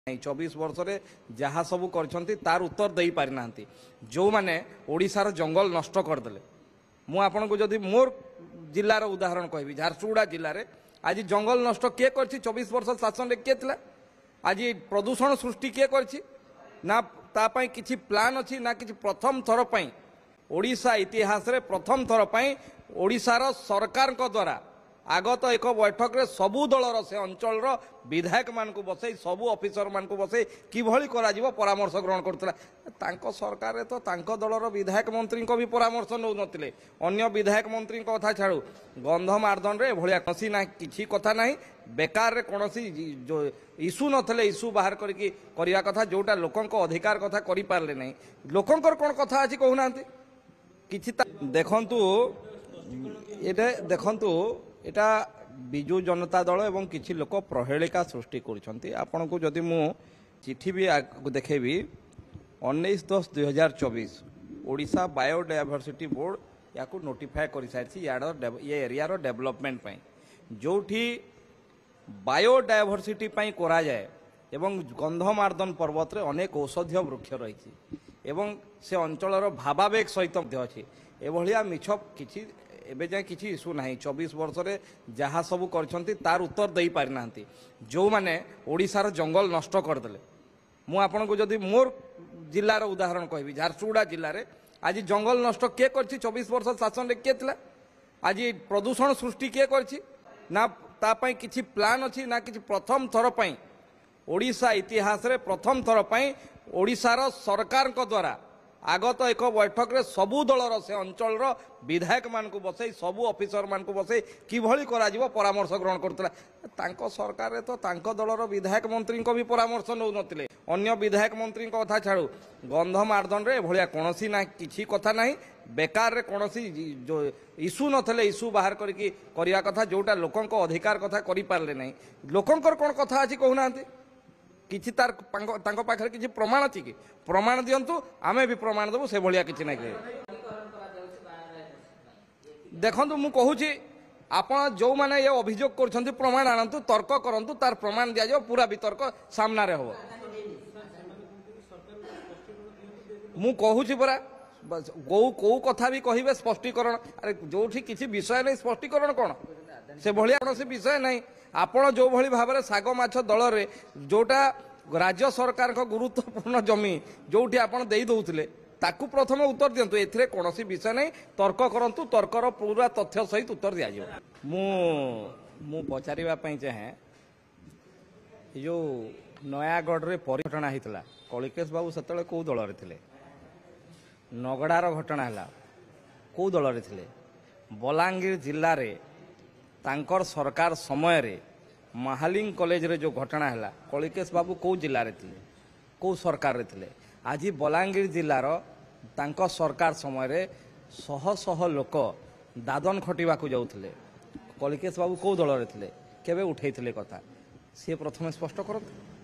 24 वर्ष रे जहाँ सब तार उत्तर दे पारि ना जो मैंने ओडिशार जंगल नष्ट करदे मु आपन को जदि मोर जिलार उदाहरण कहबी झारसुगुड़ा जिले में आज जंगल नष्ट किए कर 24 वर्ष शासन किए थिला आज प्रदूषण सृष्टि किए कर ना तापाई किछि प्लान अच्छी ना किछि प्रथम थर पई ओडिशा इतिहास रे प्रथम थर पई ओडिशार सरकार को द्वारा आगत एक बैठक रे सबु दलर से अंचल विधायक मान को बसई सबु ऑफिसर मान को बसई किभली करा जीवो परामर्श ग्रहण करतला तांको सरकार रे तो तांको दलर विधायक मंत्री को भी परामर्श नौ नथिले अन्य विधायक मंत्री को कथा छाड़ू गंधमार्दन रे भलिया कसी ना किछि कथा नाही बेकार रे कोनोसी जो इशू नथले इशू बाहर करके करिया कथा जोटा लोकन को अधिकार कथा करि पारले नाही लोकनकर कोन कथा अछि कहूनांती किछि देखंतु एटे देखंतु एटा विजु जनता दल एवं किछि लोक प्रहेलिका सृष्टि करछंती आपन को जदि मु चिठी भी देखेबी 19/10/2024 ओडिशा बायोडायवर्सिटी बोर्ड याकू नोटिफाई कर सारी ये एरिया रो डेवलपमेंट पई जोठी बायोडायवर्सिटी पई करा जाए एवं गंधमार्दन पर्वत रे अनेक औषधीय वृक्ष रही एवं से अंचल भावावेग सहित अच्छी एभलिया मिछ किछि एबे जाए किछि इशू नाही 24 वर्ष रे जहाँ सब तार उत्तर दे पारि ना जो मैंने ओडिशार जंगल नष्ट करदे मु आपन को जदि मोर जिलार उदाहरण कहबी झारसुगुड़ा जिले में आज जंगल नष्ट किए कर 24 वर्ष शासन किए थिला आज प्रदूषण सृष्टि किए कर ना तापाई किछि प्लान अच्छी ना किछि प्रथम थर पई ओडिशा इतिहास रे प्रथम थर पई ओडिशार सरकार को द्वारा आगत एक बैठक रे सबु दलर से अंचल विधायक मान को बसई सबु ऑफिसर मान को बसई किभली करा जीवो परामर्श ग्रहण करतला तांको सरकार रे तो तांको दलर विधायक मंत्री को भी परामर्श नौ नथिले अन्य विधायक मंत्री को कथा छाड़ू गंधमार्दन रे भलिया कोनोसी ना किछि कथा नाही बेकार रे कोनोसी जो इशू नथले इशू बाहर करके करिया कथा जोटा लोकन को अधिकार कथा करि पारले नाही लोकनकर कोन कथा अछि कहूनांती किछि तार तांको पाखरे किछि प्रमाण अछि कि प्रमाण दियंतु आमे भी प्रमाण देबो से भलिया किछि नाही देखंतु मु कहूछि आपण जो माने ये अभियोग करछंती प्रमाण आनंतु तर्क करंतु तार प्रमाण दिया जाओ पूरा वितर्क सामना रे हो मु कहूछि परा को कथा भी कहिबे स्पष्टीकरण अरे जोठी किछि विषय नै स्पष्टीकरण कोन से भलिया कोन से विषय नै आपण जो भली भाव में साग माछ दल रे जोटा राज्य सरकार को गुरुत्वपूर्ण जमी जोटी आपण देई दउथिले ताकू प्रथम उत्तर दियंतु एथिरे कोनोसी विषय नै तर्क करंतु तर्कर पूरा तथ्य सहित उत्तर दिया जायो मु पचारिबा पई चाहे जो नयागढ़ रे परिघटना हितला कलिकेश बाबू सेतले को दल रे थिले नगड़ार घटना हला को दल रे थिले बलांगीर जिल्ला रे तांकर सरकार समय रे महालिंग कॉलेज रे जो घटना है कलिकेश बाबू कौ जिले में थे कौ सरकार रे थे आज बलांगीर जिलार तांको सरकार समय रे शह शह लोक दादन खटिबा को जाउथिले कलिकेश बाबू कौ दल रे थे केबे उठैथिले कथा सी प्रथम स्पष्ट करते।